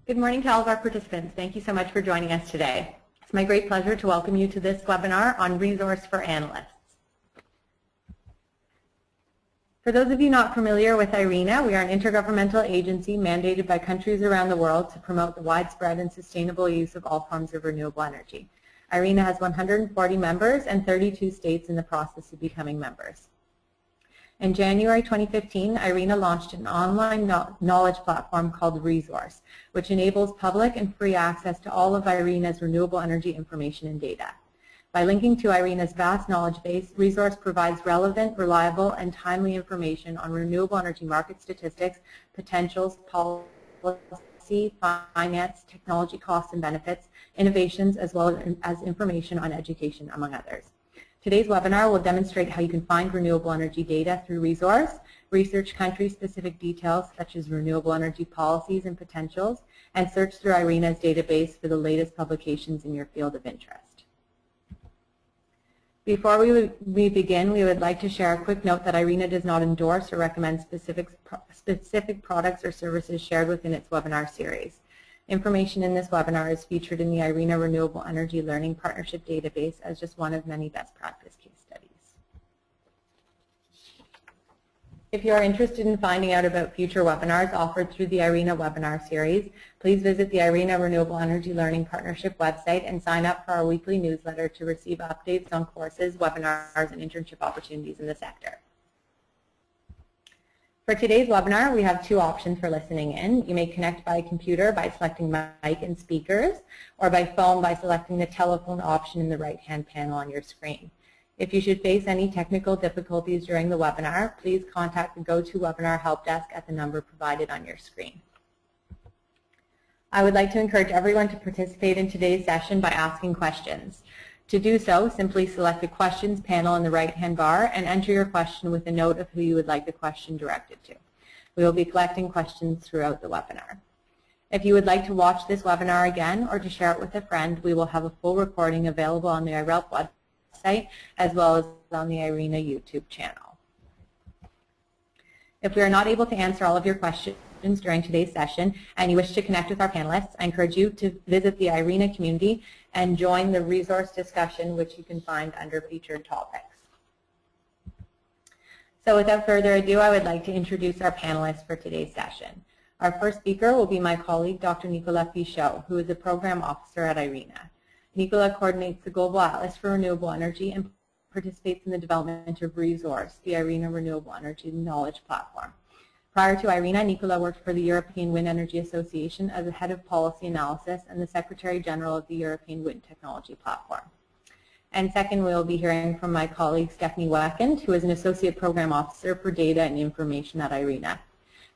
Good morning to all of our participants. Thank you so much for joining us today. It's my great pleasure to welcome you to this webinar on Resource for Analysts. For those of you not familiar with IRENA, we are an intergovernmental agency mandated by countries around the world to promote the widespread and sustainable use of all forms of renewable energy. IRENA has 140 members and 32 states in the process of becoming members. In January 2015, IRENA launched an online knowledge platform called Resource, which enables public and free access to all of IRENA's renewable energy information and data. By linking to IRENA's vast knowledge base, Resource provides relevant, reliable, and timely information on renewable energy market statistics, potentials, policy, finance, technology costs and benefits, innovations, as well as information on education, among others. Today's webinar will demonstrate how you can find renewable energy data through Resource, research country-specific details such as renewable energy policies and potentials, and search through IRENA's database for the latest publications in your field of interest. Before we begin, we would like to share a quick note that IRENA does not endorse or recommend specific products or services shared within its webinar series. Information in this webinar is featured in the IRENA Renewable Energy Learning Partnership database as just one of many best practice case studies. If you are interested in finding out about future webinars offered through the IRENA webinar series, please visit the IRENA Renewable Energy Learning Partnership website and sign up for our weekly newsletter to receive updates on courses, webinars, and internship opportunities in the sector. For today's webinar, we have two options for listening in. You may connect by computer by selecting mic and speakers, or by phone by selecting the telephone option in the right-hand panel on your screen. If you should face any technical difficulties during the webinar, please contact the GoToWebinar help desk at the number provided on your screen. I would like to encourage everyone to participate in today's session by asking questions. To do so, simply select the questions panel in the right-hand bar and enter your question with a note of who you would like the question directed to. We will be collecting questions throughout the webinar. If you would like to watch this webinar again or to share it with a friend, we will have a full recording available on the IRELP website as well as on the IRENA YouTube channel. If we are not able to answer all of your questions during today's session and you wish to connect with our panelists, I encourage you to visit the IRENA community and join the resource discussion, which you can find under featured topics. So without further ado, I would like to introduce our panelists for today's session. Our first speaker will be my colleague, Dr. Nicolas Fichot, who is a program officer at IRENA. Nicolas coordinates the Global Atlas for Renewable Energy and participates in the development of Resource, the IRENA Renewable Energy Knowledge Platform. Prior to IRENA, Nicolas worked for the European Wind Energy Association as the head of policy analysis and the Secretary General of the European Wind Technology Platform. And second, we will be hearing from my colleague Stephanie Weckend, who is an Associate Program Officer for Data and Information at IRENA.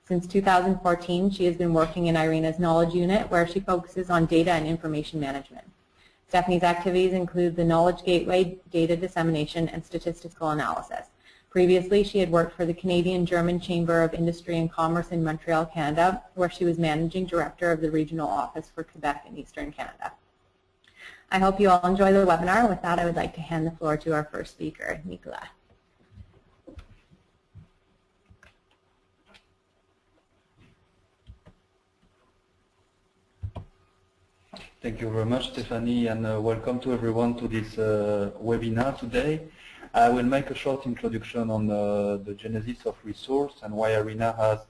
Since 2014, she has been working in IRENA's Knowledge Unit, where she focuses on data and information management. Stephanie's activities include the Knowledge Gateway, data dissemination, and statistical analysis. Previously, she had worked for the Canadian-German Chamber of Industry and Commerce in Montreal, Canada, where she was Managing Director of the Regional Office for Quebec and Eastern Canada. I hope you all enjoy the webinar. With that, I would like to hand the floor to our first speaker, Nicolas. Thank you very much, Stephanie, and welcome to everyone to this webinar today. I will make a short introduction on the genesis of Resource and why IRENA has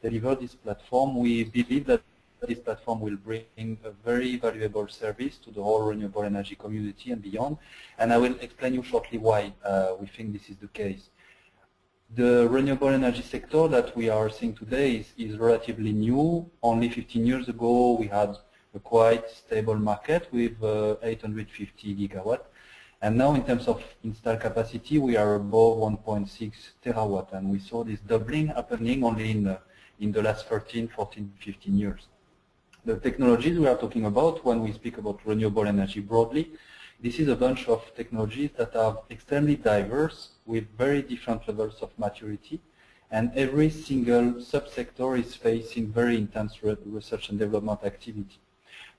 delivered this platform. We believe that this platform will bring a very valuable service to the whole renewable energy community and beyond, and I will explain you shortly why we think this is the case. The renewable energy sector that we are seeing today is relatively new. Only 15 years ago we had a quite stable market with 850 gigawatts. And now in terms of installed capacity, we are above 1.6 terawatt, and we saw this doubling happening only in the last 13, 14, 15 years. The technologies we are talking about when we speak about renewable energy broadly, this is a bunch of technologies that are extremely diverse with very different levels of maturity, and every single subsector is facing very intense research and development activity.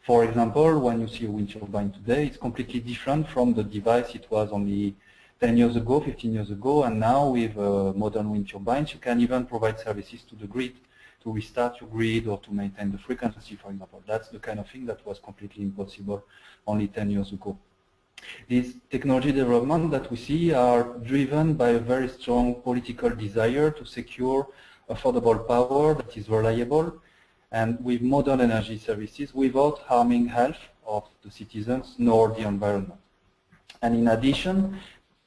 For example, when you see a wind turbine today, it's completely different from the device it was only 10 years ago, 15 years ago, and now with modern wind turbines, you can even provide services to the grid to restart your grid or to maintain the frequency, for example. That's the kind of thing that was completely impossible only 10 years ago. These technology development that we see are driven by a very strong political desire to secure affordable power that is reliable and with modern energy services without harming health of the citizens nor the environment. And in addition,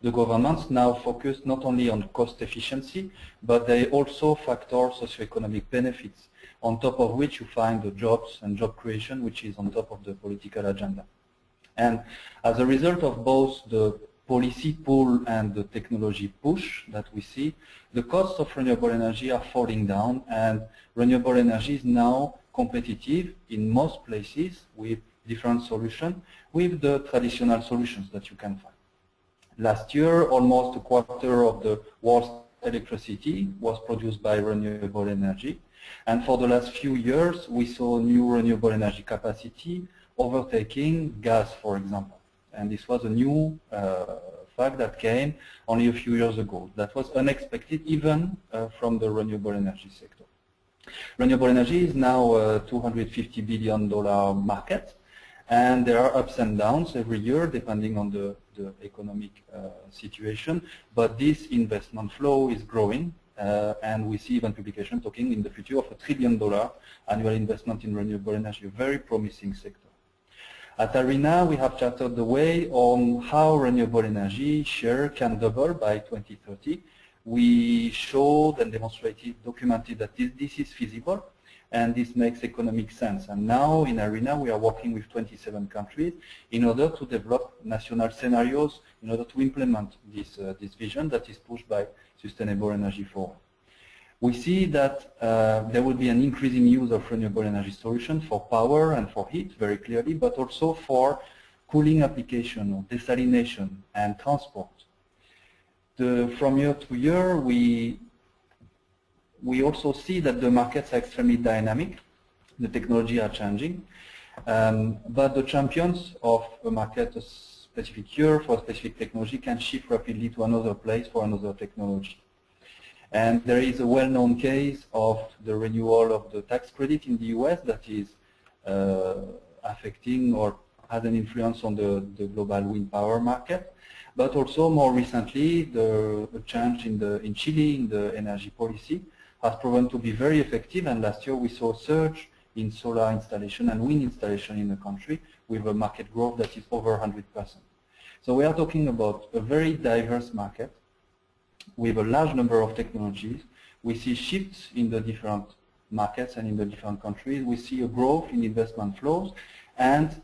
the governments now focus not only on cost efficiency, but they also factor socioeconomic benefits, on top of which you find the jobs and job creation, which is on top of the political agenda. And as a result of both the policy pull and the technology push that we see, the costs of renewable energy are falling down, and renewable energy is now competitive in most places with different solutions with the traditional solutions that you can find. Last year, almost a quarter of the world's electricity was produced by renewable energy. And for the last few years, we saw new renewable energy capacity overtaking gas, for example. And this was a new fact that came only a few years ago. That was unexpected even from the renewable energy sector. Renewable energy is now a $250 billion market, and there are ups and downs every year depending on the economic situation, but this investment flow is growing, and we see even publication talking in the future of $1 trillion annual investment in renewable energy, a very promising sector. At IRENA, we have charted the way on how renewable energy share can double by 2030. We showed and demonstrated, documented that this is feasible, and this makes economic sense. And now in IRENA, we are working with 27 countries in order to develop national scenarios in order to implement this vision that is pushed by Sustainable Energy Forum. We see that there will be an increasing use of renewable energy solutions for power and for heat, very clearly, but also for cooling application or desalination and transport. From year to year, we also see that the markets are extremely dynamic. The technology are changing. But the champions of a market, a specific year for a specific technology, can shift rapidly to another place for another technology. And there is a well-known case of the renewal of the tax credit in the US that is affecting or has an influence on the global wind power market. But also more recently, the change in Chile in the energy policy has proven to be very effective, and last year we saw a surge in solar installation and wind installation in the country with a market growth that is over 100%. So we are talking about a very diverse market with a large number of technologies. We see shifts in the different markets and in the different countries. We see a growth in investment flows, and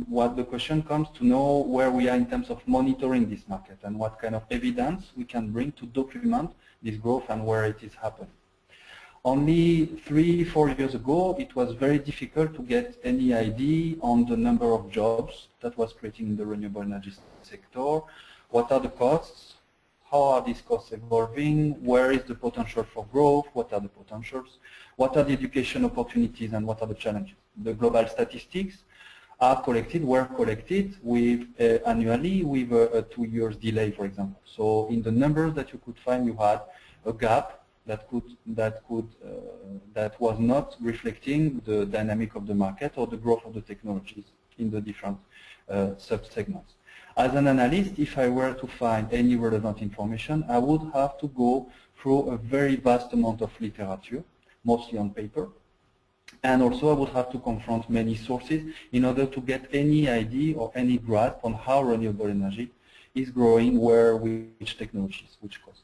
what the question comes to know where we are in terms of monitoring this market and what kind of evidence we can bring to document this growth and where it is happening. Only 3-4 years ago, it was very difficult to get any idea on the number of jobs that was creating in the renewable energy sector. What are the costs? How are these costs evolving? Where is the potential for growth? What are the potentials? What are the education opportunities and what are the challenges? The global statistics are collected, were collected with annually with a 2 years delay, for example. So in the numbers that you could find, you had a gap that was not reflecting the dynamic of the market or the growth of the technologies in the different sub-segments. As an analyst, if I were to find any relevant information, I would have to go through a very vast amount of literature, mostly on paper. And also I would have to confront many sources in order to get any idea or any grasp on how renewable energy is growing, where, which technologies, which costs.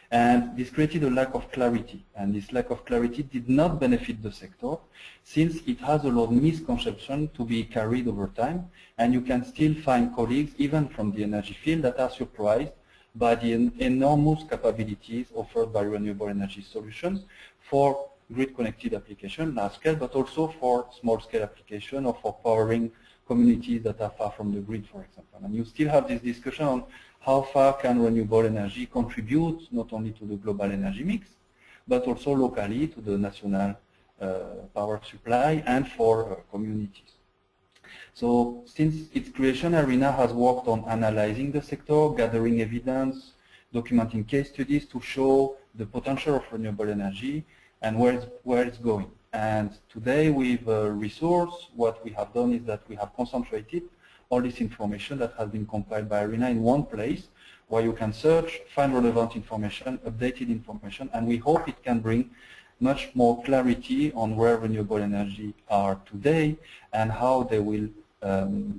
And this created a lack of clarity, and this lack of clarity did not benefit the sector, since it has allowed misconception to be carried over time, and you can still find colleagues, even from the energy field, that are surprised by the enormous capabilities offered by renewable energy solutions for grid-connected application, large scale, but also for small-scale application or for powering communities that are far from the grid, for example. And you still have this discussion on how far can renewable energy contribute not only to the global energy mix, but also locally to the national power supply and for communities. So since its creation, IRENA has worked on analyzing the sector, gathering evidence, documenting case studies to show the potential of renewable energy, and where it's going. And today with Resource, what we have done is that we have concentrated all this information that has been compiled by IRENA in one place, where you can search, find relevant information, updated information, and we hope it can bring much more clarity on where renewable energy are today and how they will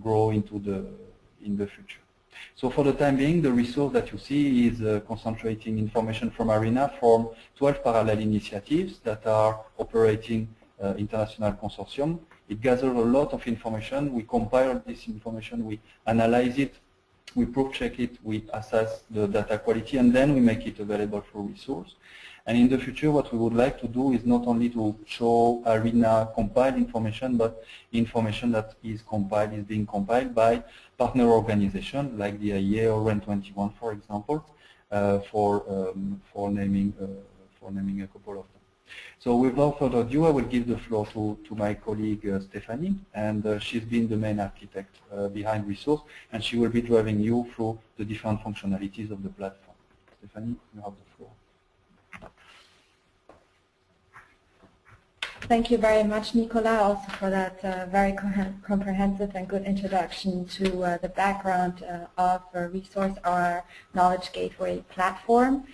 grow in the future. So for the time being, the resource that you see is concentrating information from IRENA from 12 parallel initiatives that are operating international consortium. It gathers a lot of information. We compile this information, we analyze it, we proof check it, we assess the data quality, and then we make it available for resource. And in the future, what we would like to do is not only to show IRENA compiled information, but information that is being compiled by partner organizations like the IEA or REN21, for example, for naming a couple of them. So without further ado, I will give the floor to my colleague Stephanie, and she's been the main architect behind Resource, and she will be driving you through the different functionalities of the platform. Stephanie, you have the floor. Thank you very much, Nicolas, also for that very comprehensive and good introduction to the background of Resource, our Knowledge Gateway platform.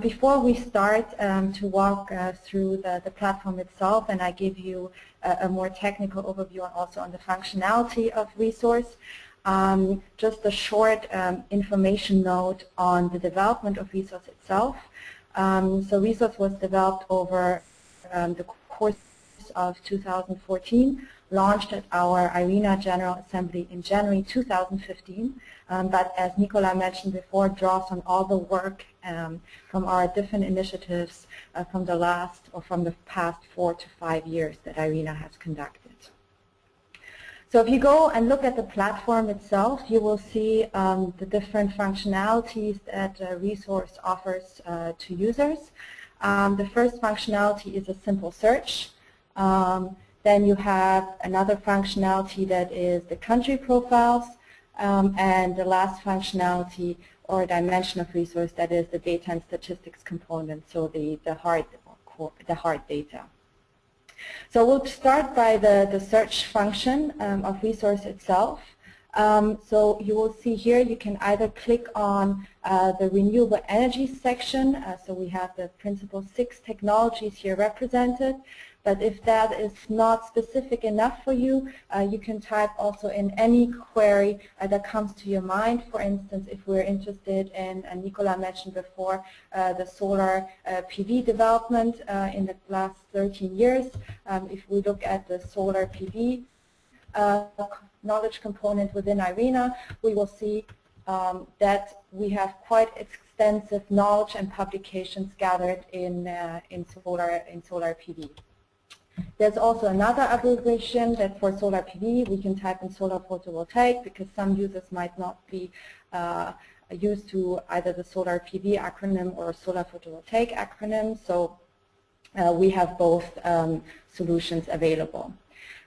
Before we start to walk through the platform itself, and I give you a more technical overview and also on the functionality of Resource, just a short information note on the development of Resource itself. So Resource was developed over the course of 2014, launched at our IRENA General Assembly in January 2015, but as Nicolas mentioned before, draws on all the work from our different initiatives from the past 4 to 5 years that IRENA has conducted. So if you go and look at the platform itself, you will see the different functionalities that Resource offers to users. The first functionality is a simple search. Then you have another functionality that is the country profiles, and the last functionality or dimension of Resource, that is the data and statistics component, so the hard data. So we'll start by the search function of Resource itself. So you will see here you can either click on the renewable energy section, so we have the principal 6 technologies here represented, but if that is not specific enough for you, you can type also in any query that comes to your mind. For instance, if we're interested in, and Nicolas mentioned before, the solar PV development in the last 13 years, if we look at the solar PV knowledge component within IRENA, we will see that we have quite extensive knowledge and publications gathered in solar PV. There's also another abbreviation that for solar PV we can type in solar photovoltaic, because some users might not be used to either the solar PV acronym or solar photovoltaic acronym, so we have both solutions available.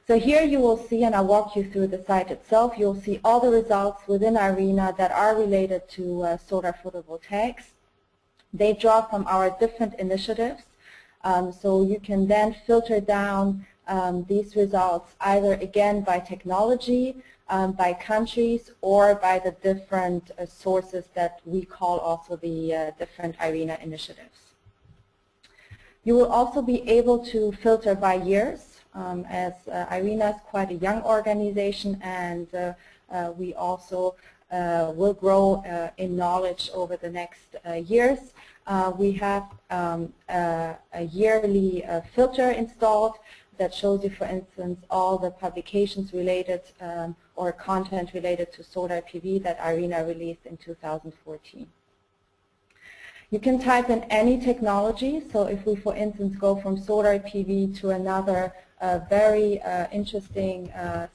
So here you will see, and I'll walk you through the site itself, you'll see all the results within IRENA that are related to solar photovoltaics. They draw from our different initiatives, so you can then filter down these results either again by technology, by countries, or by the different sources that we call also the different IRENA initiatives. You will also be able to filter by years. As IRENA is quite a young organization, and we also will grow in knowledge over the next years. We have a yearly filter installed that shows you, for instance, all the publications related or content related to solar PV that IRENA released in 2014. You can type in any technology, so if we, for instance, go from solar PV to another very interesting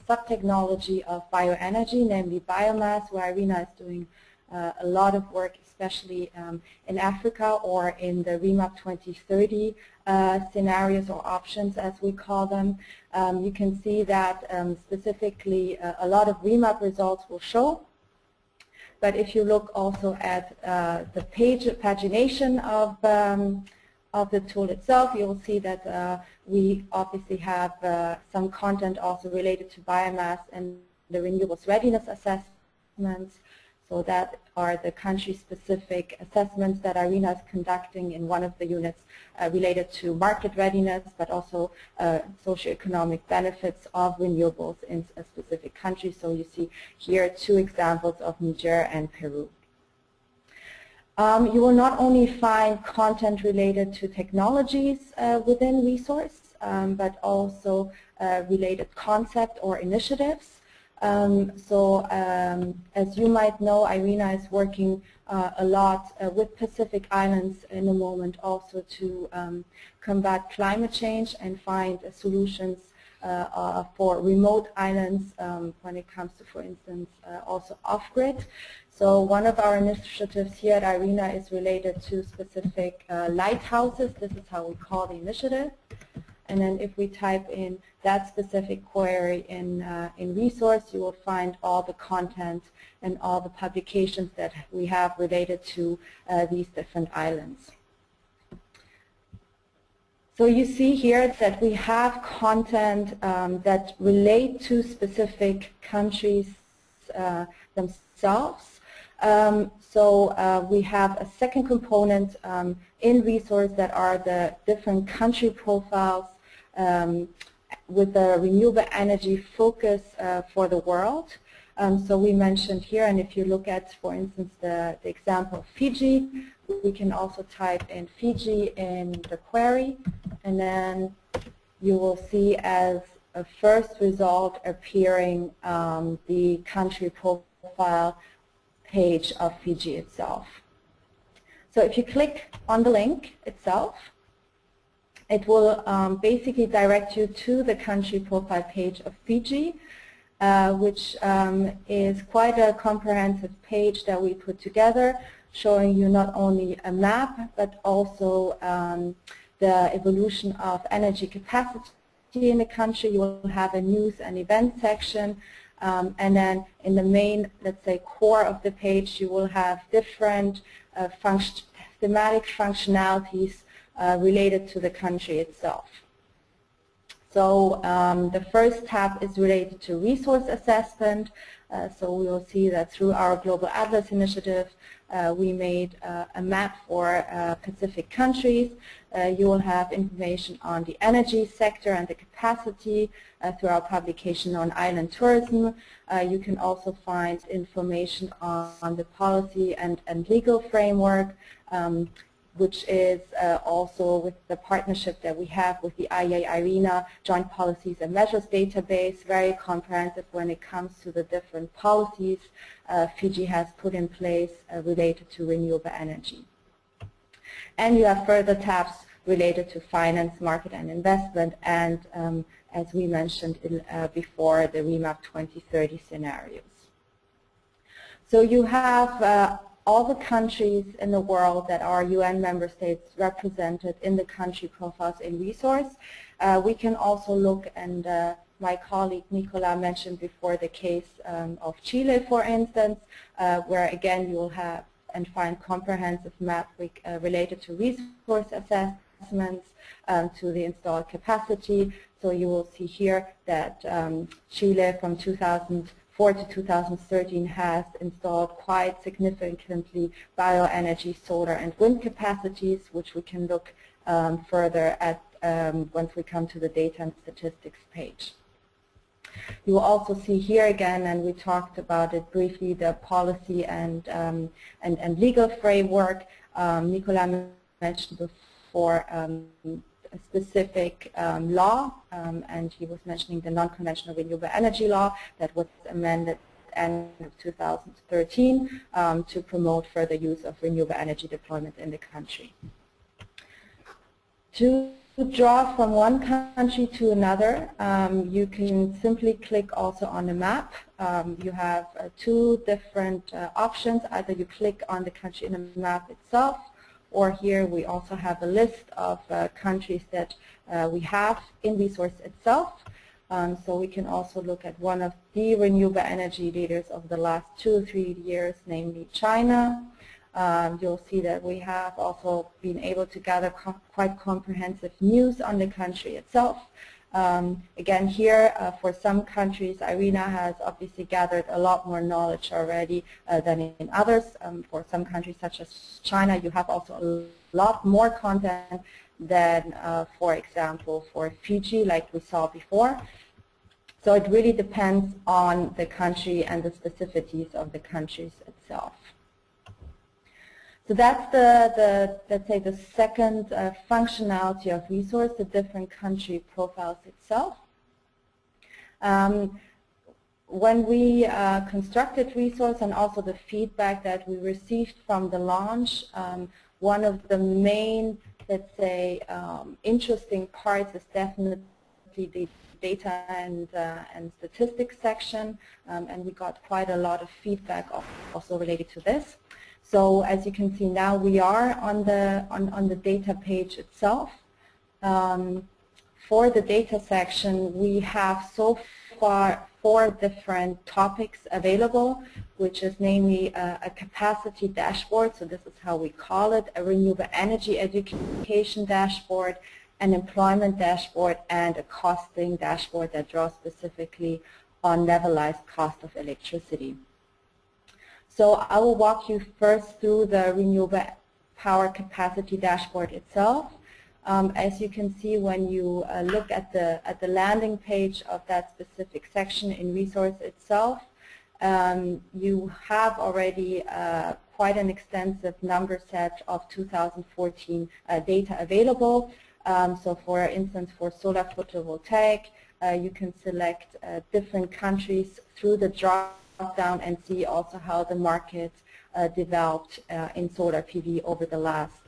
sub-technology of bioenergy, namely biomass, where IRENA is doing a lot of work, especially in Africa or in the REMAP 2030 scenarios or options, as we call them. You can see that specifically a lot of REMAP results will show. But if you look also at the pagination of the tool itself, you will see that we obviously have some content also related to biomass and the renewables readiness assessments. So that are the country-specific assessments that IRENA is conducting in one of the units related to market readiness, but also socioeconomic benefits of renewables in a specific country. So you see here 2 examples of Niger and Peru. You will not only find content related to technologies within resource, but also related concept or initiatives. As you might know, IRENA is working a lot with Pacific Islands in the moment also to combat climate change and find solutions for remote islands when it comes to, for instance, also off-grid. So one of our initiatives here at IRENA is related to specific lighthouses. This is how we call the initiative. And then if we type in that specific query in resource, you will find all the content and all the publications that we have related to these different islands. So you see here that we have content that relate to specific countries themselves. We have a second component in resource that are the different country profiles with the renewable energy focus for the world. So we mentioned here, and if you look at, for instance, the example of Fiji, we can also type in Fiji in the query, and then you will see as a first result appearing the country profile page of Fiji itself. So if you click on the link itself, it will basically direct you to the country profile page of Fiji, which is quite a comprehensive page that we put together, showing you not only a map, but also the evolution of energy capacity in the country. You will have a news and event section, and then in the main, let's say, core of the page, you will have different thematic functionalities related to the country itself. So the first tab is related to resource assessment. So we will see that through our Global Atlas initiative, we made a map for Pacific countries. You will have information on the energy sector and the capacity through our publication on island tourism. You can also find information on the policy and legal framework, which is also with the partnership that we have with the IEA-IRENA Joint Policies and Measures database, very comprehensive when it comes to the different policies Fiji has put in place related to renewable energy. And you have further tabs related to finance, market and investment, and as we mentioned before, the Remap 2030 scenarios. So you have all the countries in the world that are UN member states represented in the country profiles in resource. We can also look, and my colleague Nicola mentioned before the case of Chile, for instance, where again you will have and find comprehensive map related to resource assessments, to the installed capacity. So you will see here that Chile from 2004 to 2013 has installed quite significantly bioenergy, solar and wind capacities, which we can look further at once we come to the data and statistics page. You will also see here again, and we talked about it briefly, the policy and legal framework. Nicola mentioned before a specific law, and he was mentioning the non-conventional renewable energy law that was amended at the end of 2013 to promote further use of renewable energy deployment in the country. To draw from one country to another, you can simply click also on the map. You have two different options. Either you click on the country in the map itself, or here we also have a list of countries that we have in resource itself. So we can also look at one of the renewable energy leaders of the last 2 or 3 years, namely China. You'll see that we have also been able to gather quite comprehensive news on the country itself. Again, here, for some countries, IRENA has obviously gathered a lot more knowledge already than in others. For some countries, such as China, you have also a lot more content than, for example, for Fiji, like we saw before. So it really depends on the country and the specificities of the countries itself. So that's let's say, the second functionality of resource, the different country profiles itself. When we constructed resource and also the feedback that we received from the launch, one of the main, let's say, interesting parts is definitely the data and statistics section, and we got quite a lot of feedback also related to this. So as you can see now, we are on the data page itself. For the data section, we have so far 4 different topics available, which is namely a capacity dashboard, so this is how we call it, a renewable energy education dashboard, an employment dashboard, and a costing dashboard that draws specifically on levelized cost of electricity. So I will walk you first through the renewable power capacity dashboard itself. As you can see, when you look at the landing page of that specific section in resource itself, you have already quite an extensive number set of 2014 data available. So for instance, for solar photovoltaic, you can select different countries through the drop down and see also how the market developed in solar PV over the last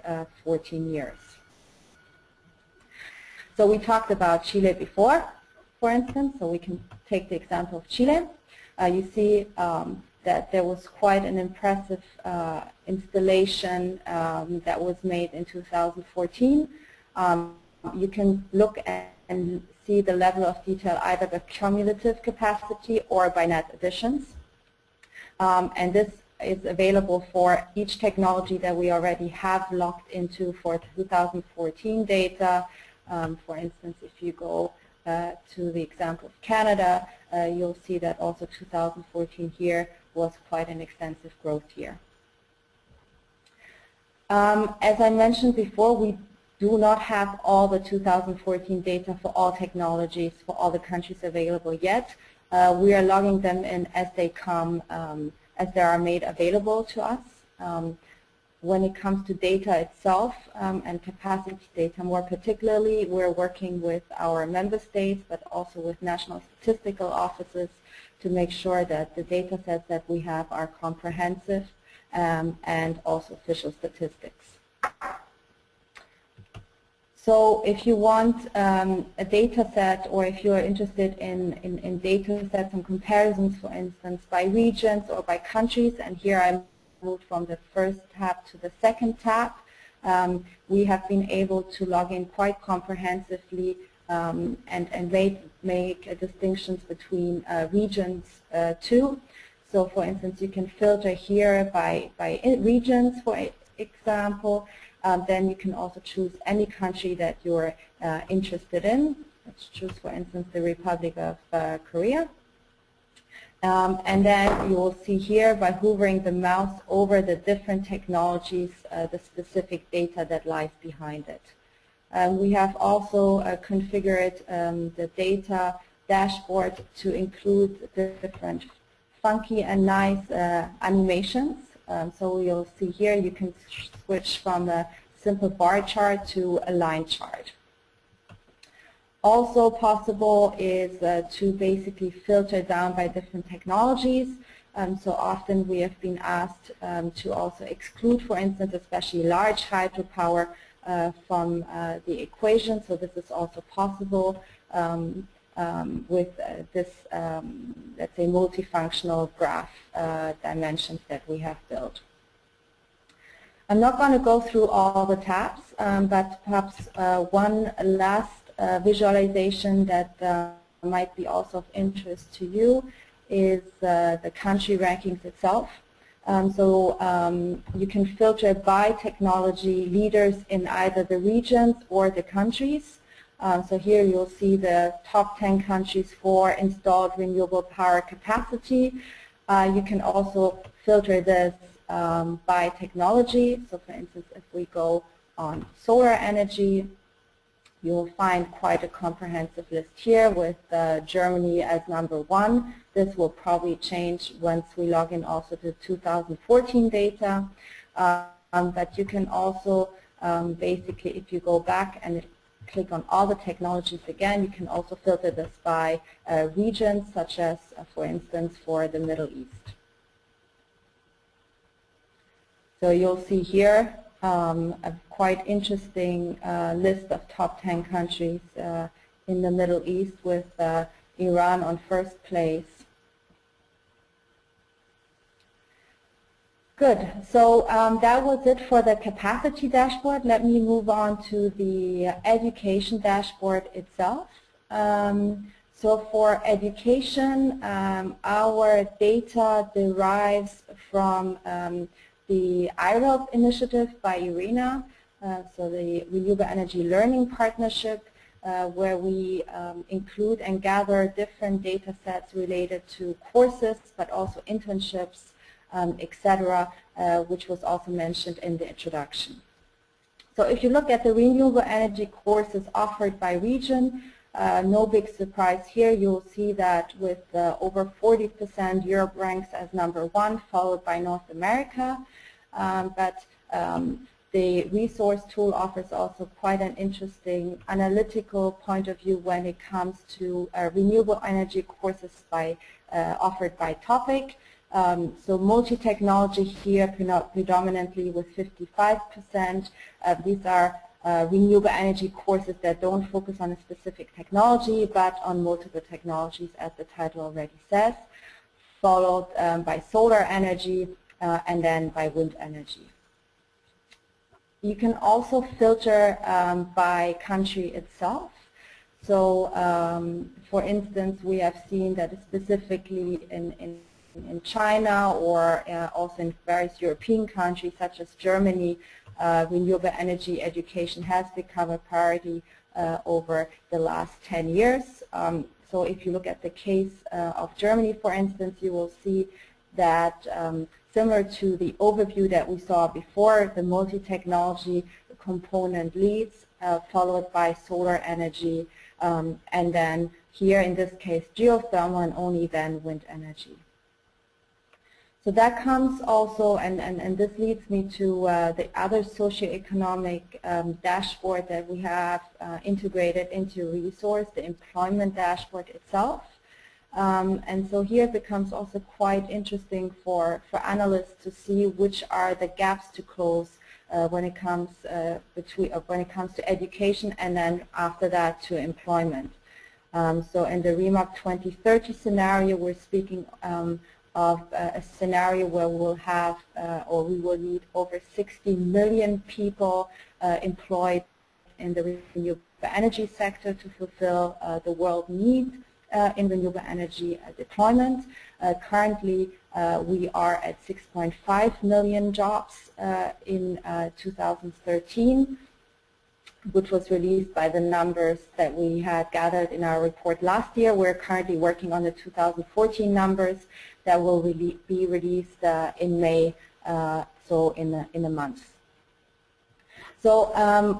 14 years. So we talked about Chile before, for instance, so we can take the example of Chile. You see that there was quite an impressive installation that was made in 2014. You can look at and see the level of detail either by cumulative capacity or by net additions. And this is available for each technology that we already have logged into for 2014 data. For instance, if you go to the example of Canada, you'll see that also 2014 here was quite an extensive growth year. As I mentioned before, we do not have all the 2014 data for all technologies, for all the countries available yet. We are logging them in as they come, as they are made available to us. When it comes to data itself and capacity data more particularly, we're working with our member states but also with national statistical offices to make sure that the data sets that we have are comprehensive and also official statistics. So if you want a data set, or if you are interested in data sets and comparisons, for instance, by regions or by countries, and here I moved from the first tab to the second tab, we have been able to log in quite comprehensively and make distinctions between regions too. So for instance, you can filter here by regions, for example. Then you can also choose any country that you're interested in. Let's choose, for instance, the Republic of Korea. And then you will see here, by hovering the mouse over the different technologies, the specific data that lies behind it. We have also configured the data dashboard to include the different funky and nice animations. So you'll see here you can switch from a simple bar chart to a line chart. Also possible is to basically filter down by different technologies. So often we have been asked to also exclude, for instance, especially large hydropower from the equation. So this is also possible with this, let's say, multifunctional graph dimensions that we have built. I'm not going to go through all the tabs, but perhaps one last visualization that might be also of interest to you is the country rankings itself. You can filter by technology leaders in either the regions or the countries. So here you'll see the top 10 countries for installed renewable power capacity. You can also filter this by technology. So for instance, if we go on solar energy, you'll find quite a comprehensive list here with Germany as #1. This will probably change once we log in also to 2014 data. But you can also basically, if you go back and click on all the technologies again, you can also filter this by regions, such as, for instance, for the Middle East. So you'll see here a quite interesting list of top 10 countries in the Middle East, with Iran on first place. Good. So that was it for the capacity dashboard. Let me move on to the education dashboard itself. So for education, our data derives from the IRELP initiative by IRENA, so the Renewable Energy Learning Partnership, where we include and gather different data sets related to courses, but also internships, etc., which was also mentioned in the introduction. So if you look at the renewable energy courses offered by region, no big surprise here. You'll see that with over 40%, Europe ranks as #1, followed by North America. The resource tool offers also quite an interesting analytical point of view when it comes to renewable energy courses offered by topic. So multi-technology here predominantly with 55%. These are renewable energy courses that don't focus on a specific technology but on multiple technologies, as the title already says, followed by solar energy and then by wind energy. You can also filter by country itself. So for instance, we have seen that specifically in China or also in various European countries such as Germany, renewable energy education has become a priority over the last 10 years. So if you look at the case of Germany, for instance, you will see that similar to the overview that we saw before, the multi-technology component leads, followed by solar energy, and then here in this case geothermal, and only then wind energy. So that comes also, and this leads me to the other socioeconomic dashboard that we have integrated into resource, the employment dashboard itself. And so here it becomes also quite interesting for analysts to see which are the gaps to close when it comes to education, and then after that to employment. So in the REMAP 2030 scenario, we're speaking of a scenario where we'll have or we will need over 60 million people employed in the renewable energy sector to fulfill the world need in renewable energy deployment. Currently, we are at 6.5 million jobs in 2013, which was released by the numbers that we had gathered in our report last year. We're currently working on the 2014 numbers that will be released in May, so in a month. So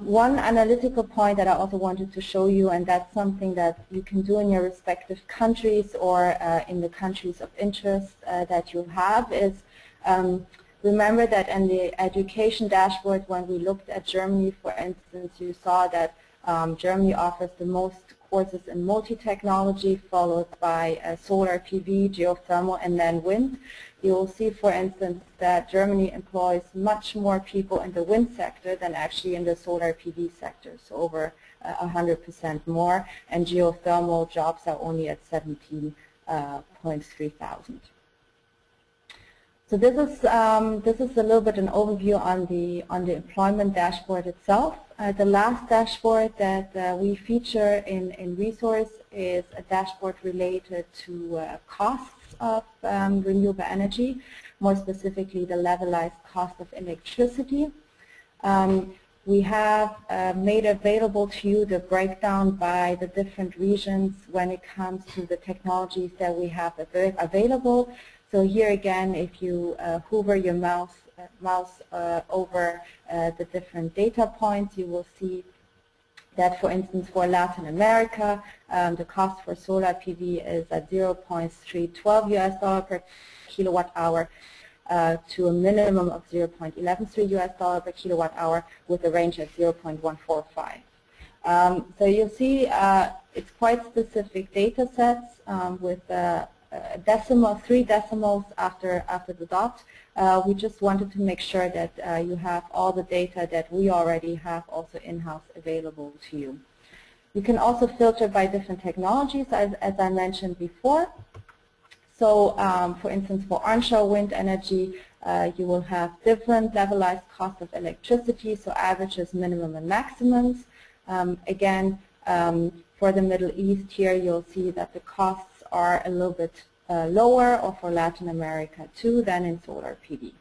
one analytical point that I also wanted to show you, and that's something that you can do in your respective countries or in the countries of interest that you have, is remember that in the education dashboard, when we looked at Germany, for instance, you saw that Germany offers the most courses in multi-technology, followed by solar PV, geothermal, and then wind. You will see, for instance, that Germany employs much more people in the wind sector than actually in the solar PV sector, so over 100% more, and geothermal jobs are only at 17.3 thousand. So this is a little bit an overview on the employment dashboard itself. The last dashboard that we feature in resource is a dashboard related to costs of renewable energy. more specifically the levelized cost of electricity. We have made available to you the breakdown by the different regions when it comes to the technologies that we have available. So here again, if you hover your mouse over the different data points, you will see that, for instance, for Latin America, the cost for solar PV is at 0.312 US$ per kilowatt hour. To a minimum of 0.113 US$ per kilowatt hour with a range of 0.145. So you'll see it's quite specific data sets with three decimals after the dot. We just wanted to make sure that you have all the data that we already have also in-house available to you. You can also filter by different technologies, as I mentioned before. So, for instance, for onshore wind energy, you will have different levelized cost of electricity, so averages, minimum, and maximums. Again, for the Middle East here, you'll see that the costs are a little bit lower, or for Latin America too, than in solar PV.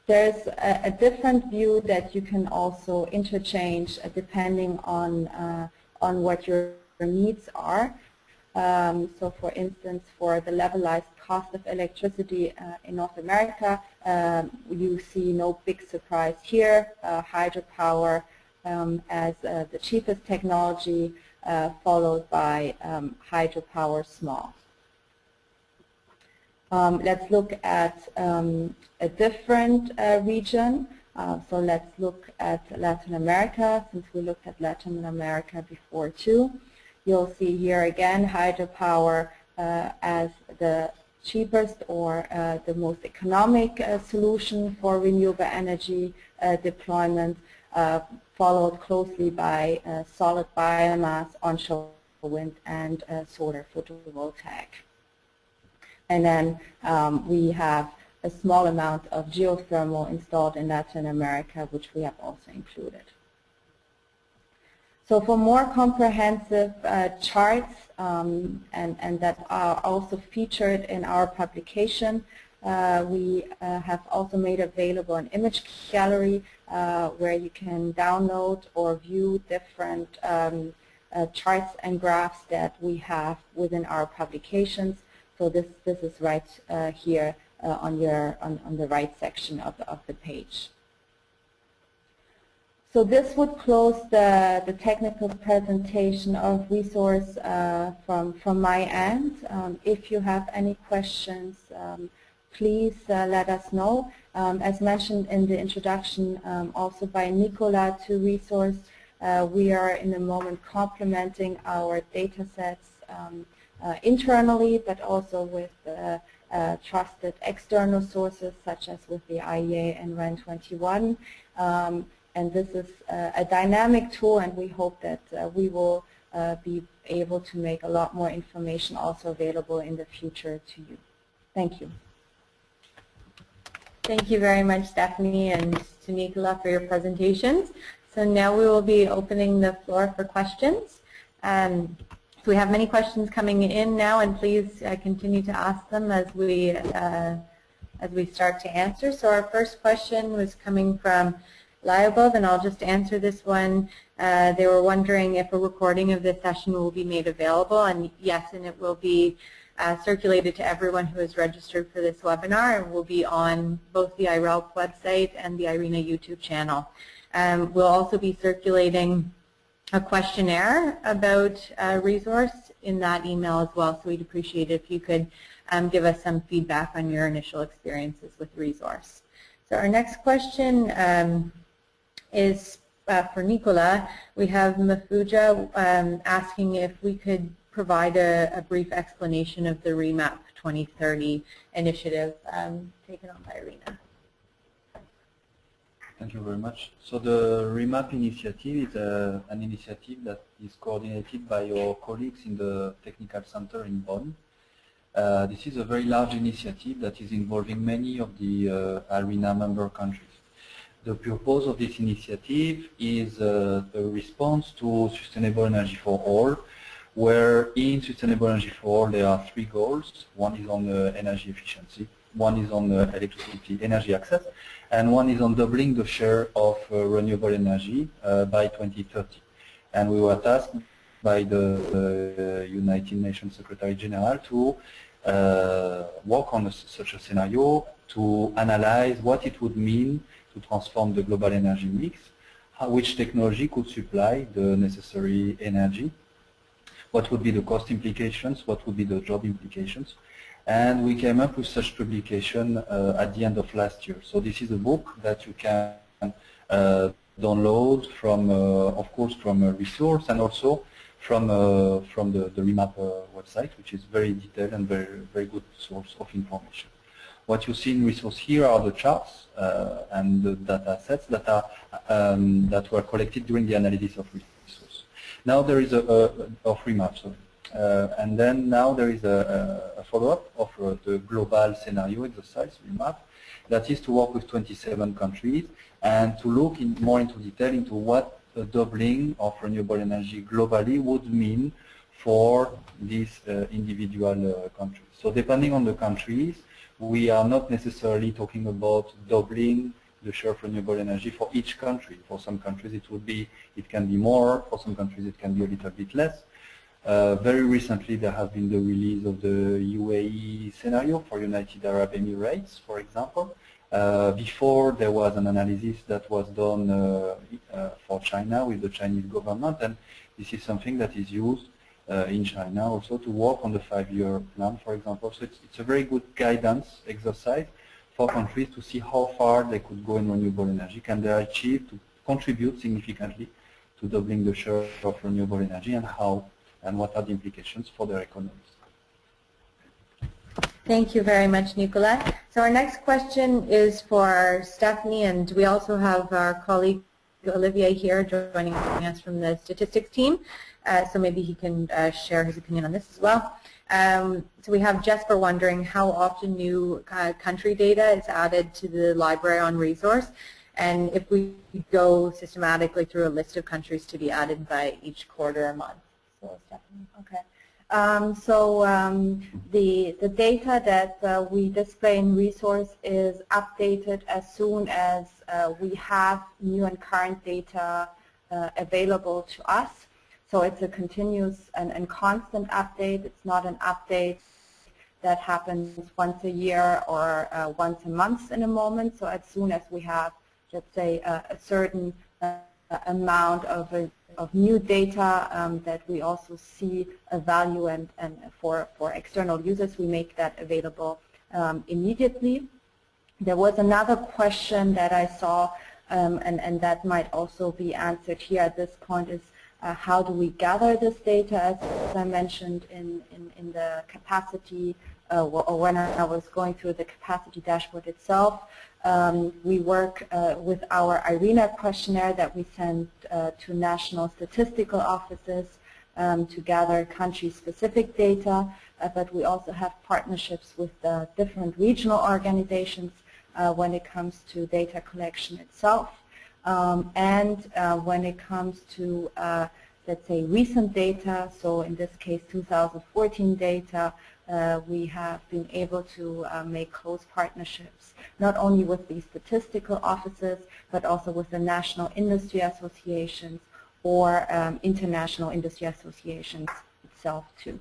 There's a different view that you can also interchange depending on what your needs are. So for instance, for the levelized cost of electricity in North America, you see no big surprise here, hydropower as the cheapest technology, followed by hydropower small. Let's look at a different region. So let's look at Latin America, since we looked at Latin America before too. You'll see here again hydropower as the cheapest or the most economic solution for renewable energy deployment, followed closely by solid biomass, onshore wind, and solar photovoltaic. And then we have a small amount of geothermal installed in Latin America, which we have also included. So for more comprehensive charts and that are also featured in our publication, we have also made available an image gallery where you can download or view different charts and graphs that we have within our publications. So this is right here on the right section of the page. So this would close the technical presentation of resource from my end. If you have any questions, please let us know. As mentioned in the introduction also by Nicola to resource, we are in the moment complementing our data sets internally, but also with trusted external sources such as with the IEA and REN 21. And this is a dynamic tool, and we hope that we will be able to make a lot more information also available in the future to you. Thank you. Thank you very much, Stephanie, and to Nicola for your presentations. So now we will be opening the floor for questions. So we have many questions coming in now, and please continue to ask them as we start to answer. So our first question was coming from Lyabov, and I'll just answer this one. They were wondering if a recording of this session will be made available, and yes, and it will be circulated to everyone who is registered for this webinar, and will be on both the IRELP website and the IRENA YouTube channel. We'll also be circulating a questionnaire about resource in that email as well, so we'd appreciate it if you could give us some feedback on your initial experiences with resource. So our next question is for Nicola. We have Mafuja asking if we could provide a brief explanation of the REMAP 2030 initiative taken on by IRENA. Thank you very much. So the REMAP initiative is an initiative that is coordinated by your colleagues in the Technical Center in Bonn. This is a very large initiative that is involving many of the IRENA member countries. The purpose of this initiative is a response to sustainable energy for all, where in Sustainable Energy for All there are three goals. One is on energy efficiency, one is on electricity energy access, and one is on doubling the share of renewable energy by 2030. And we were tasked by the United Nations Secretary General to work on such a scenario, to analyze what it would mean to transform the global energy mix, which technology could supply the necessary energy, what would be the cost implications, what would be the job implications. And we came up with such publication at the end of last year. So this is a book that you can download from, of course, from a resource and also from the REMAP website, which is very detailed and very good source of information. What you see in resource here are the charts and the data sets that are that were collected during the analysis of resource. Now there is of REMAP, sorry. And then now there is a follow-up of the global scenario exercise, REMAP, that is to work with 27 countries and to look more into detail into what a doubling of renewable energy globally would mean for these individual countries. So depending on the countries, we are not necessarily talking about doubling the share of renewable energy for each country. For some countries it can be more, for some countries it can be a little bit less. Very recently there has been the release of the UAE scenario for United Arab Emirates, for example. Before there was an analysis that was done for China with the Chinese government, and this is something that is used in China also to work on the 5-year plan, for example. So it's a very good guidance exercise for countries to see how far they could go in renewable energy, can they achieve to contribute significantly to doubling the share of renewable energy, and how and what are the implications for their economies. Thank you very much, Nicolas. So our next question is for Stephanie, and we also have our colleague Olivier here joining us from the statistics team. So maybe he can share his opinion on this as well. So we have Jesper wondering how often new country data is added to the library on resource, and if we go systematically through a list of countries to be added by each quarter or month. So Stephanie, okay. The data that we display in resource is updated as soon as we have new and current data available to us. So it's a continuous and constant update. It's not an update that happens once a year or once a month in a moment. So as soon as we have, let's say, a certain amount of new data that we also see a value and for external users, we make that available immediately. There was another question that I saw, and that might also be answered here at this point, is how do we gather this data? As I mentioned in the capacity, or when I was going through the capacity dashboard itself, we work with our IRENA questionnaire that we send to national statistical offices to gather country-specific data, but we also have partnerships with different regional organizations when it comes to data collection itself. And when it comes to, let's say, recent data, so in this case 2014 data, we have been able to make close partnerships, not only with the statistical offices, but also with the national industry associations or international industry associations itself too.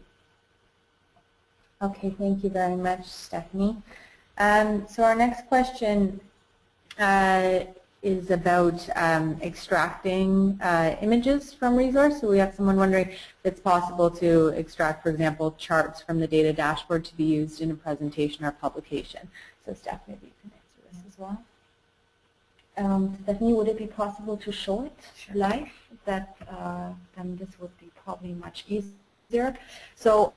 Okay, thank you very much, Stephanie. So our next question is about extracting images from resource. So we have someone wondering if it's possible to extract, for example, charts from the data dashboard to be used in a presentation or publication. So Stephanie, maybe you can answer this as well. Stephanie, would it be possible to show it live? That then this would be probably much easier. So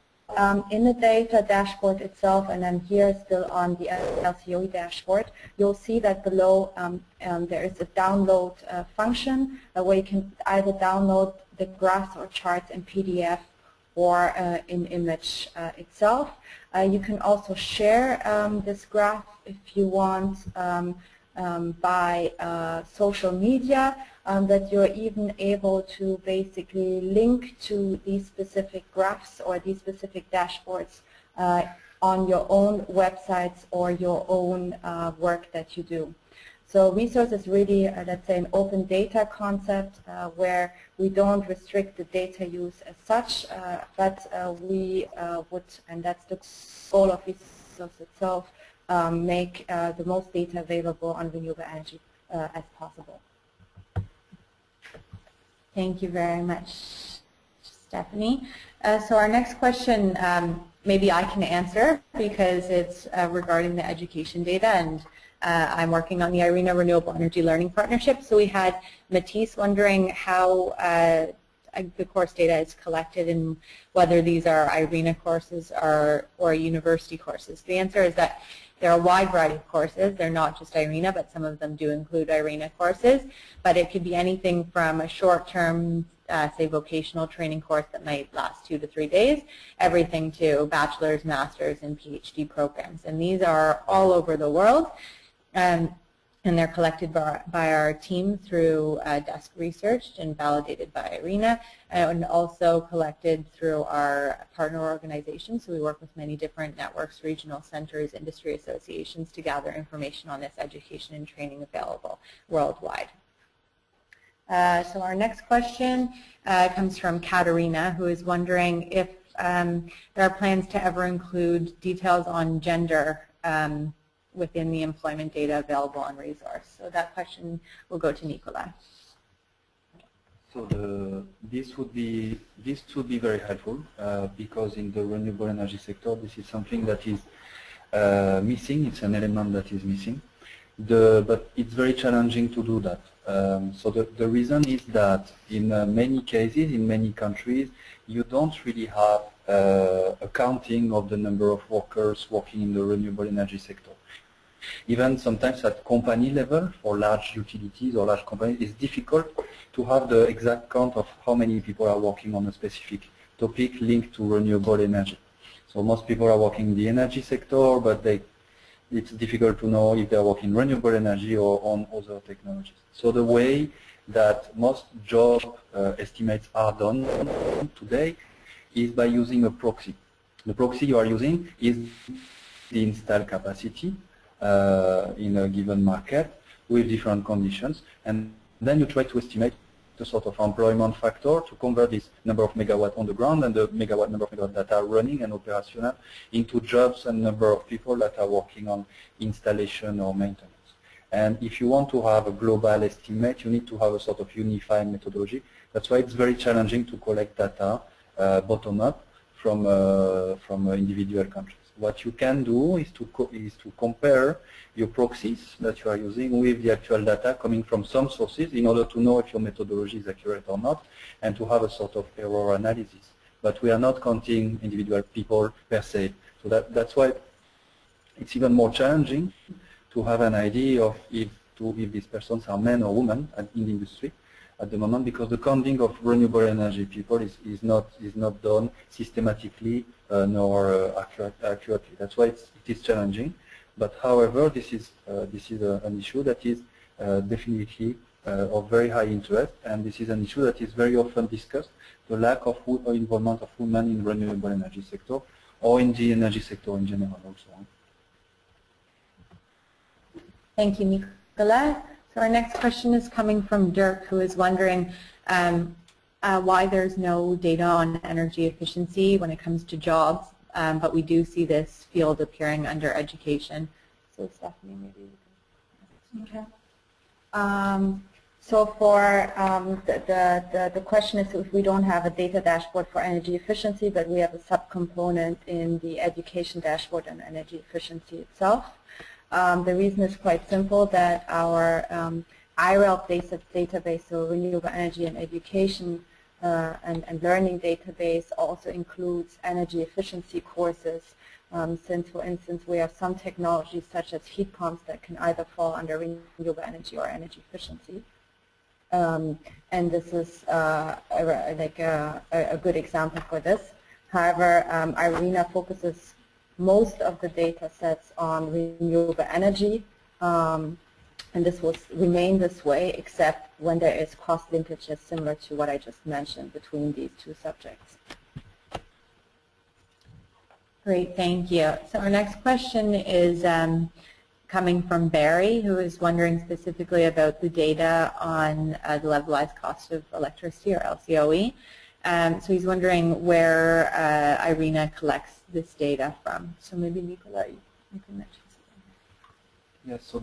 in the data dashboard itself, and then here still on the LCOE dashboard, you'll see that below there is a download function where you can either download the graphs or charts in PDF or in image itself. You can also share this graph if you want by social media, that you're even able to basically link to these specific graphs or these specific dashboards on your own websites or your own work that you do. So resource is really, let's say, an open data concept where we don't restrict the data use as such, but we would, and that's the goal of resource itself, make the most data available on renewable energy as possible. Thank you very much, Stephanie. So our next question, maybe I can answer because it's regarding the education data, and I'm working on the IRENA Renewable Energy Learning Partnership. So we had Matisse wondering how the course data is collected and whether these are IRENA courses or university courses. The answer is that there are a wide variety of courses. They're not just IRENA, but some of them do include IRENA courses. But it could be anything from a short-term, say, vocational training course that might last 2 to 3 days, everything to bachelor's, master's, and PhD programs. And these are all over the world. And they're collected by our team through desk researched and validated by IRENA, and also collected through our partner organizations. So we work with many different networks, regional centers, industry associations to gather information on this education and training available worldwide. So our next question comes from Katerina, who is wondering if there are plans to ever include details on gender within the employment data available on resource. So that question will go to Nicolas. So this would be very helpful because in the renewable energy sector, this is something that is missing. It's an element that is missing. But it's very challenging to do that. So the reason is that in many cases, in many countries, you don't really have a counting of the number of workers working in the renewable energy sector. Even sometimes at company level, for large utilities or large companies, it's difficult to have the exact count of how many people are working on a specific topic linked to renewable energy. So most people are working in the energy sector, but it's difficult to know if they're working in renewable energy or on other technologies. So the way that most job estimates are done today is by using a proxy. The proxy you are using is the installed capacity in a given market with different conditions, and then you try to estimate the sort of employment factor to convert this number of megawatts on the ground and the number of megawatts that are running and operational into jobs and number of people that are working on installation or maintenance. And if you want to have a global estimate, you need to have a sort of unified methodology. That's why it's very challenging to collect data bottom up from individual countries. What you can do is to compare your proxies that you are using with the actual data coming from some sources in order to know if your methodology is accurate or not, and to have a sort of error analysis. But we are not counting individual people per se. So that's why it's even more challenging to have an idea of if these persons are men or women in the industry at the moment, because the counting of renewable energy people is not done systematically nor accurately. That's why it is challenging. But however, this is an issue that is definitely of very high interest, and this is an issue that is very often discussed: the lack of involvement of women in renewable energy sector or in the energy sector in general also. Thank you, Nicolas. So our next question is coming from Dirk, who is wondering why there's no data on energy efficiency when it comes to jobs, but we do see this field appearing under education. So Stephanie, maybe you can. Okay. So for the question is if we don't have a data dashboard for energy efficiency, but we have a subcomponent in the education dashboard on energy efficiency itself. The reason is quite simple, that our IREL database, so Renewable Energy and Education and Learning database, also includes energy efficiency courses, since, for instance, we have some technologies such as heat pumps that can either fall under renewable energy or energy efficiency. And this is like a good example for this. However, IRENA focuses most of the data sets on renewable energy And this will remain this way except when there is cost linkages similar to what I just mentioned between these two subjects. Great, thank you. So our next question is coming from Barry, who is wondering specifically about the data on the levelized cost of electricity, or LCOE. So he's wondering where IRENA collects this data from. So maybe Nicola, you can mention something. Yes, so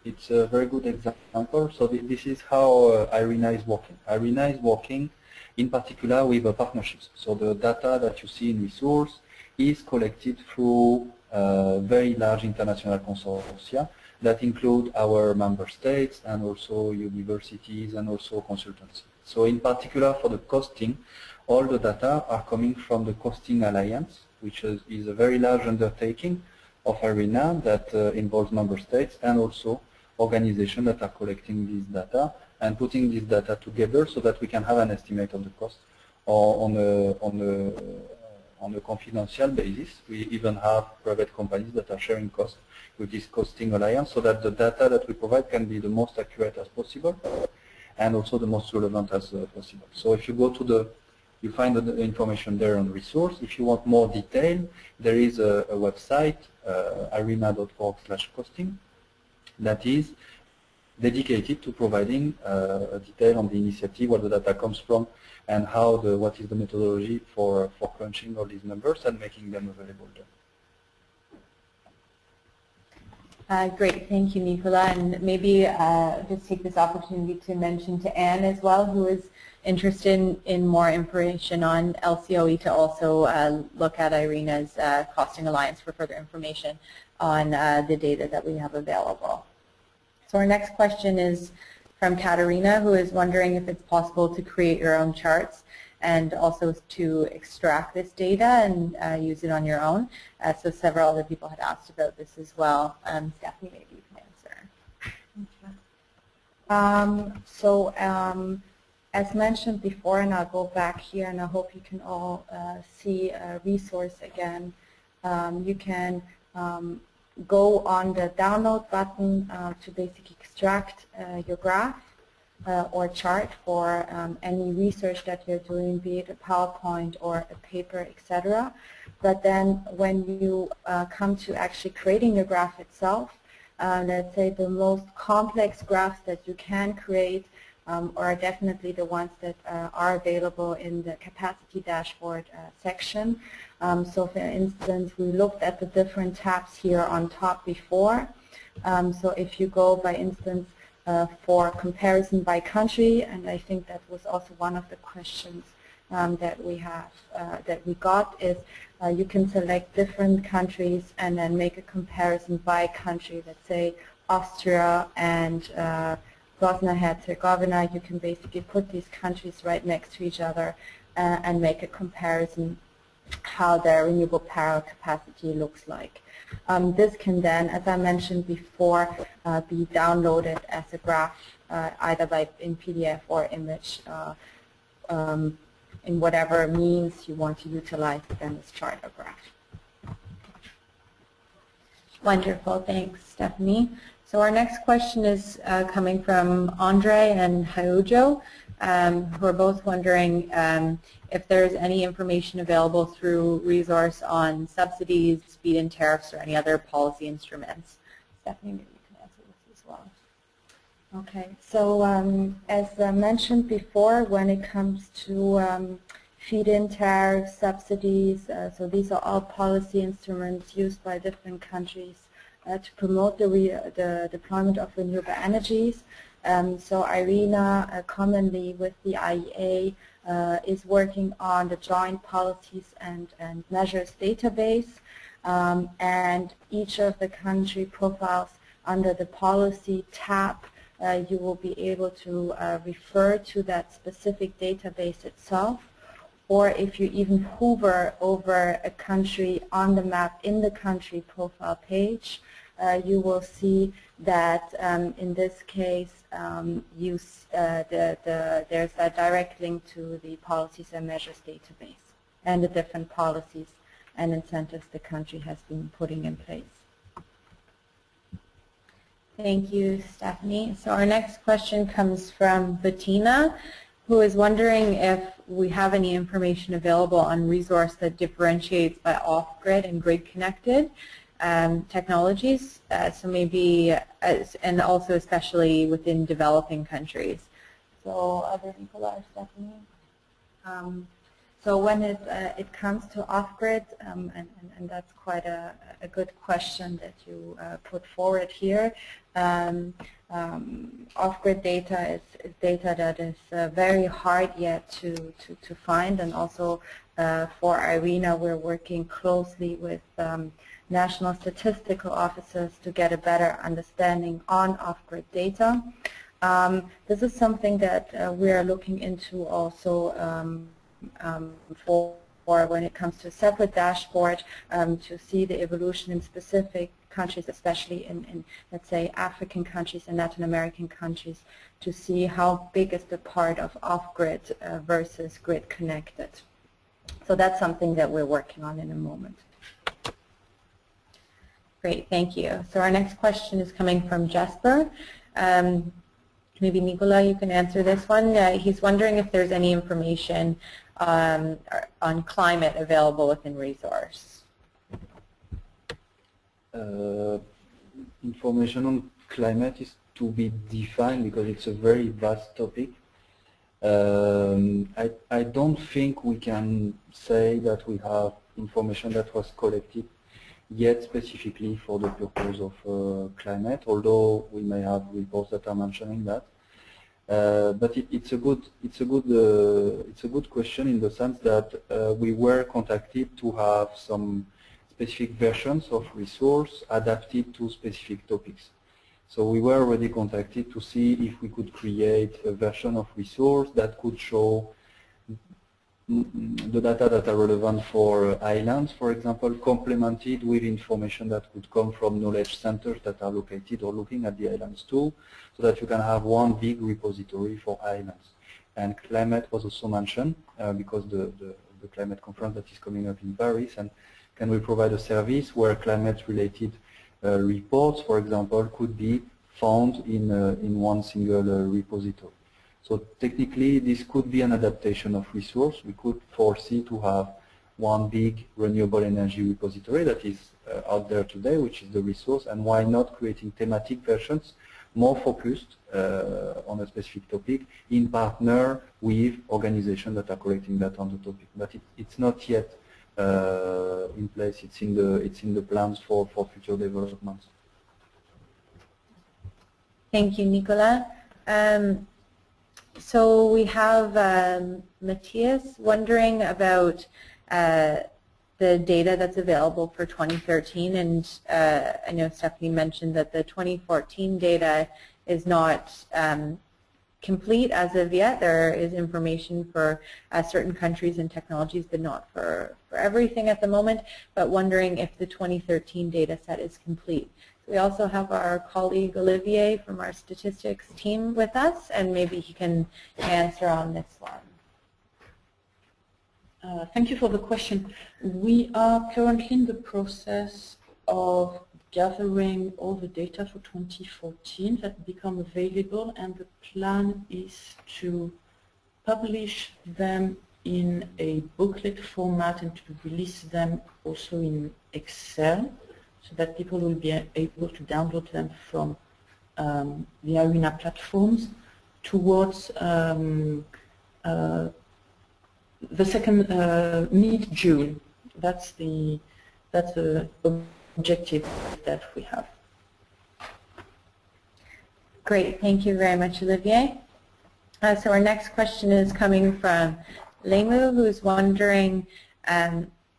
it's a very good example. So this is how IRENA is working. IRENA is working in particular with partnerships. So the data that you see in resource is collected through very large international consortia that include our member states and also universities and also consultancy. So in particular for the costing, all the data are coming from the Costing Alliance, which is a very large undertaking of IRENA that involves member states and also organizations that are collecting this data and putting this data together so that we can have an estimate of the cost or on a confidential basis. We even have private companies that are sharing costs with this Costing Alliance so that the data that we provide can be the most accurate as possible and also the most relevant as possible. So if you go to you find the information there on resource. If you want more detail, there is a website, irena.org/costing, that is dedicated to providing detail on the initiative, where the data comes from, and what is the methodology for crunching all these numbers and making them available there. Great, thank you, Nicola. And maybe just take this opportunity to mention to Anne as well, who is interested in more information on LCOE, to also look at IRENA's Costing Alliance for further information on the data that we have available. So our next question is from Katerina, who is wondering if it's possible to create your own charts and also to extract this data and use it on your own. So several other people had asked about this as well. Stephanie, maybe you can answer. As mentioned before, and I'll go back here, and I hope you can all see a resource again. You can go on the download button to basically extract your graph or chart for any research that you're doing, be it a PowerPoint or a paper, etc. But then when you come to actually creating the graph itself, let's say the most complex graphs that you can create are definitely the ones that are available in the capacity dashboard section. So for instance, we looked at the different tabs here on top before. So if you go, by instance, for comparison by country, and I think that was also one of the questions that we got, is you can select different countries and then make a comparison by country. Let's say Austria and Bosnia-Herzegovina. You can basically put these countries right next to each other and make a comparison how their renewable power capacity looks like. This can then, as I mentioned before, be downloaded as a graph, either in PDF or image, in whatever means you want to utilize then this chart or graph. Wonderful, thanks, Stephanie. So our next question is coming from Andre and Haujo, who are both wondering if there's any information available through resource on subsidies, feed-in tariffs, or any other policy instruments. Stephanie, maybe you can answer this as well. Okay, so as mentioned before, when it comes to feed-in tariffs, subsidies, so these are all policy instruments used by different countries to promote the deployment of renewable energies. So IRENA, commonly with the IEA, is working on the joint policies and measures database, and each of the country profiles under the policy tab, you will be able to refer to that specific database itself, or if you even hover over a country on the map in the country profile page, you will see that in this case there's a direct link to the policies and measures database and the different policies and incentives the country has been putting in place. Thank you, Stephanie. So our next question comes from Bettina, who is wondering if we have any information available on resource that differentiates by off-grid and grid-connected technologies, so maybe, and also especially within developing countries. So either Nicola or Stephanie? So when it comes to off-grid, and that's quite a good question that you put forward here, off-grid data is data that is very hard yet to find, and also for IRENA we're working closely with national statistical offices to get a better understanding on off-grid data. This is something that we are looking into also for when it comes to a separate dashboard to see the evolution in specific countries, especially in let's say African countries and Latin American countries, to see how big is the part of off-grid versus grid connected. So that's something that we're working on in a moment. Great, thank you. So our next question is coming from Jesper. Maybe Nicola, you can answer this one. He's wondering if there's any information on climate available within resource. Information on climate is to be defined because it's a very vast topic. I don't think we can say that we have information that was collected yet specifically for the purpose of climate, although we may have reports that are mentioning that. But it's a good question in the sense that we were contacted to have some specific versions of resource adapted to specific topics. So we were already contacted to see if we could create a version of resource that could show the data that are relevant for islands, for example, complemented with information that could come from knowledge centers that are located or looking at the islands too, so that you can have one big repository for islands. And climate was also mentioned because the climate conference that is coming up in Paris, and can we provide a service where climate-related reports, for example, could be found in one single repository. So technically, this could be an adaptation of resource. We could foresee to have one big renewable energy repository that is out there today, which is the resource, and why not creating thematic versions more focused on a specific topic in partner with organizations that are collecting that on the topic. But it's not yet in place. It's in the plans for future developments. Thank you, Nicola. So we have Matthias wondering about the data that's available for 2013, and I know Stephanie mentioned that the 2014 data is not complete as of yet. There is information for certain countries and technologies, but not for everything at the moment, but wondering if the 2013 data set is complete. We also have our colleague Olivier from our statistics team with us, and maybe he can answer on this one. Thank you for the question. We are currently in the process of gathering all the data for 2014 that become available, and the plan is to publish them in a booklet format and to release them also in Excel, so that people will be able to download them from the IRENA platforms towards the second mid-June. That's the objective that we have. Great, thank you very much, Olivier. So our next question is coming from Lemu, who's wondering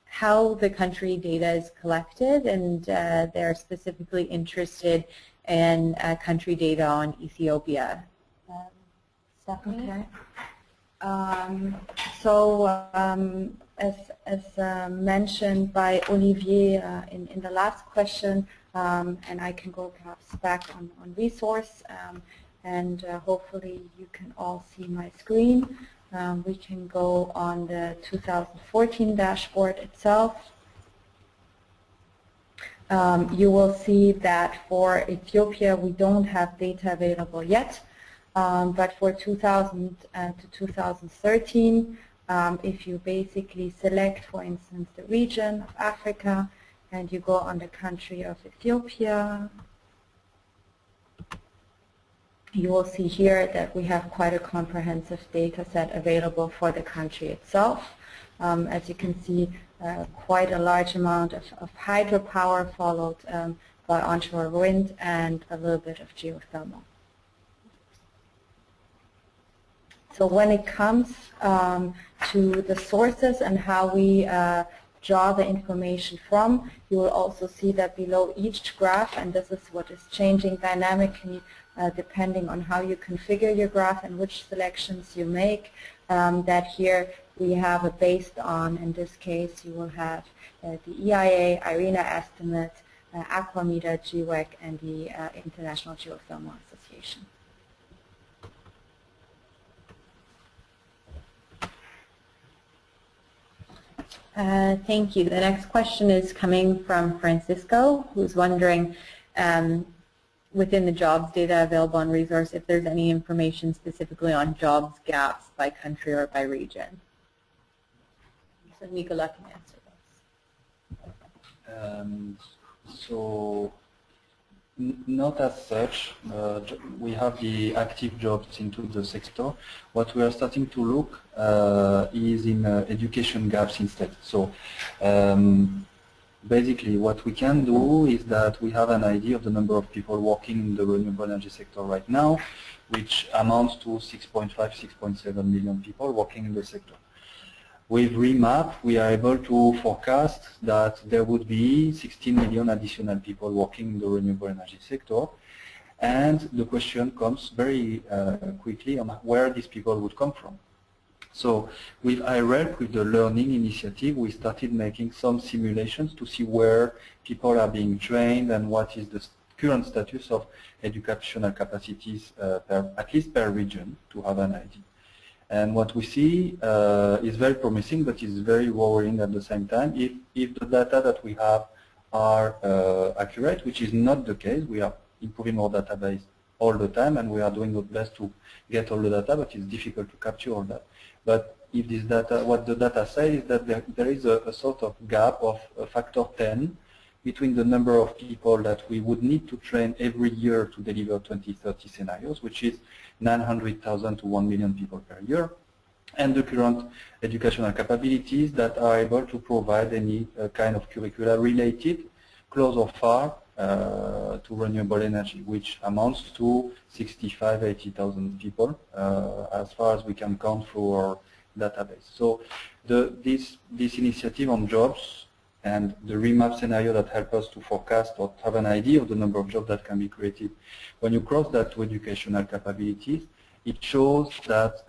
how the country data is collected, and they're specifically interested in country data on Ethiopia. Stephanie? Okay. So as mentioned by Olivier in the last question, and I can go perhaps back on resource, and hopefully you can all see my screen. We can go on the 2014 dashboard itself. you will see that for Ethiopia we don't have data available yet, but for 2000 to 2013, if you basically select, for instance, the region of Africa and you go on the country of Ethiopia, you will see here that we have quite a comprehensive data set available for the country itself. As you can see, quite a large amount of hydropower, followed by onshore wind and a little bit of geothermal. So when it comes to the sources and how we draw the information from, you will also see that below each graph, and this is what is changing dynamically depending on how you configure your graph and which selections you make, that here we have a based on, in this case you will have the EIA, IRENA estimate, Aquameta, GWEC, and the International Geothermal Association. Thank you. The next question is coming from Francisco, who's wondering, within the jobs data available on resource, if there's any information specifically on jobs gaps by country or by region. So Nicola can answer this. So not as such. We have the active jobs into the sector. What we are starting to look is in education gaps instead. So basically what we can do is that we have an idea of the number of people working in the renewable energy sector right now, which amounts to 6.5, 6.7 million people working in the sector. With Remap, we are able to forecast that there would be 16 million additional people working in the renewable energy sector. And the question comes very quickly on where these people would come from. So with IRELP, with the learning initiative, we started making some simulations to see where people are being trained and what is the current status of educational capacities, at least per region, to have an idea. And what we see is very promising, but is very worrying at the same time. If the data that we have are accurate, which is not the case, we are improving our database all the time, and we are doing our best to get all the data, but it's difficult to capture all that. But if this data, what the data says is that there is a sort of gap of a factor 10 between the number of people that we would need to train every year to deliver 2030 scenarios, which is 900,000 to 1 million people per year, and the current educational capabilities that are able to provide any kind of curricula related, close or far, to renewable energy, which amounts to 65, 80,000 people, as far as we can count through our database. So this initiative on jobs and the remap scenario that help us to forecast or have an idea of the number of jobs that can be created, when you cross that to educational capabilities, it shows that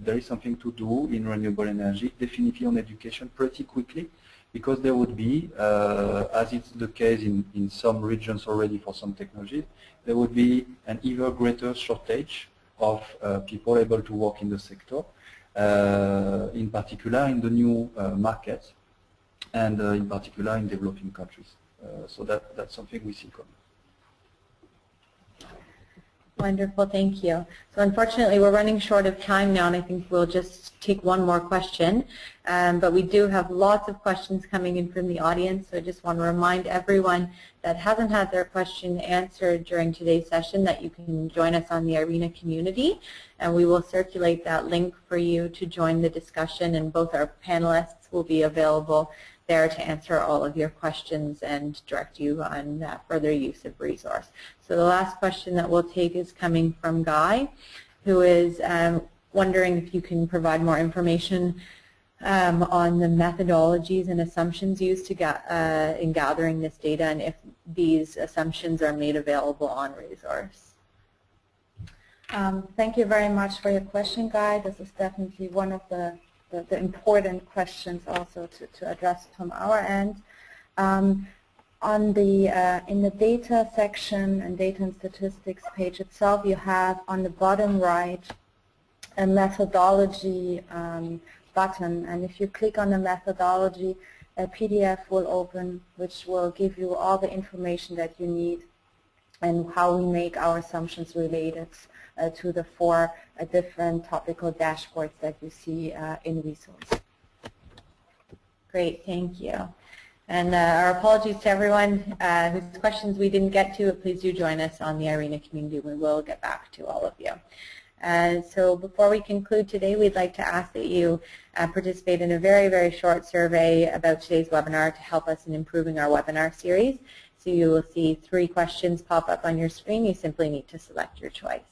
there is something to do in renewable energy, definitely on education pretty quickly, because there would be, as it's the case in some regions already for some technologies, there would be an even greater shortage of people able to work in the sector, in particular in the new markets, and in particular in developing countries. So that's something we see coming. Wonderful, thank you. So unfortunately we're running short of time now, and I think we'll just take one more question. But we do have lots of questions coming in from the audience, so I just want to remind everyone that hasn't had their question answered during today's session that you can join us on the IRENA community, and we will circulate that link for you to join the discussion, and both our panelists will be available there to answer all of your questions and direct you on further use of resource. So the last question that we'll take is coming from Guy, who is wondering if you can provide more information on the methodologies and assumptions used to in gathering this data, and if these assumptions are made available on resource. Thank you very much for your question, Guy. This is definitely one of the important questions also to address from our end. In the data section and data and statistics page itself, you have on the bottom right a methodology button, and if you click on the methodology, a PDF will open which will give you all the information that you need and how we make our assumptions related to the four different topical dashboards that you see in resource. Great, thank you. And our apologies to everyone whose questions we didn't get to. Please do join us on the IRENA community. We will get back to all of you. So before we conclude today, we'd like to ask that you participate in a very, very short survey about today's webinar to help us in improving our webinar series. So you will see 3 questions pop up on your screen. You simply need to select your choice.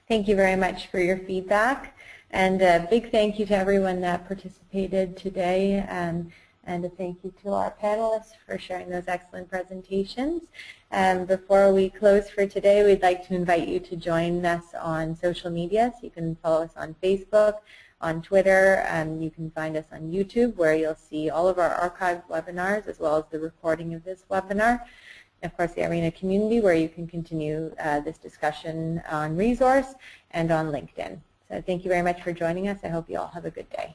Thank you very much for your feedback, and a big thank you to everyone that participated today, and a thank you to our panelists for sharing those excellent presentations. Before we close for today, we'd like to invite you to join us on social media. So you can follow us on Facebook, on Twitter, and you can find us on YouTube, where you'll see all of our archived webinars as well as the recording of this webinar. Of course, the IRENA community, where you can continue this discussion on resource, and on LinkedIn. So thank you very much for joining us. I hope you all have a good day.